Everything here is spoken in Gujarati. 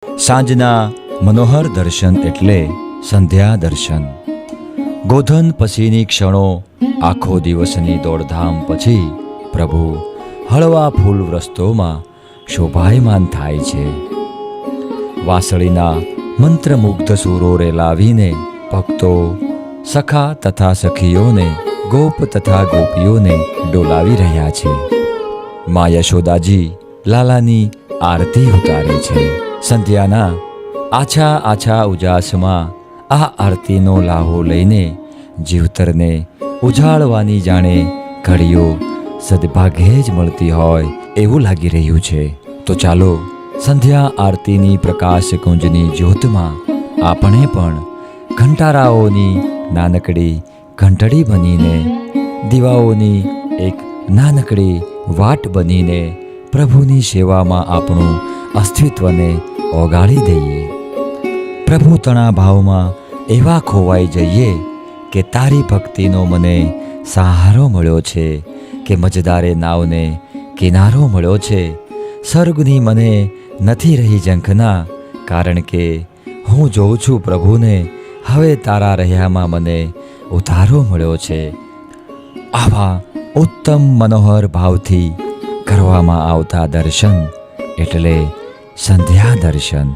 સાંજના મનોહર દર્શન એટલે સંધ્યા દર્શન. ગોધન પછીની ક્ષણો, આખો દિવસની દોડધામ પછી પ્રભુ હળવા ફૂલ વસ્ત્રોમાં શોભાયમાન થાય છે. વાંસળીના મંત્રમુગ્ધ સુરો રેલાવીને ભક્તો સખા તથા સખીઓને, ગોપ તથા ગોપીઓને ડોલાવી રહ્યા છે. મા યશોદાજી લાલાની આરતી ઉતારે છે. સંધ્યાના આછા આછા ઉજાસમાં આ આરતીનો લાહો લઈને જીવતરને ઉજાળવાની જાણે ઘડીઓ સદભાગ્યે જ મળતી હોય એવું લાગી રહ્યું છે. તો ચાલો સંધ્યા આરતીની પ્રકાશ કુંજની જ્યોતમાં આપણે પણ ઘંટારાઓની નાનકડી ઘંટડી બનીને, દીવાઓની એક નાનકડી વાટ બનીને પ્રભુની સેવામાં આપણું અસ્તિત્વને ઓગાળી દઈએ. પ્રભુ તણા ભાવમાં એવા ખોવાઈ જઈએ કે તારી ભક્તિનો મને સહારો મળ્યો છે, કે મજદારે નાવને કિનારો મળ્યો છે. સ્વર્ગની મને નથી રહી ઝંખના, કારણ કે હું જોઉં છું પ્રભુને, હવે તારા રહ્યામાં મને ઉતારો મળ્યો છે. આવા ઉત્તમ મનોહર ભાવથી કરવામાં આવતા દર્શન એટલે સંધ્યા દર્શન.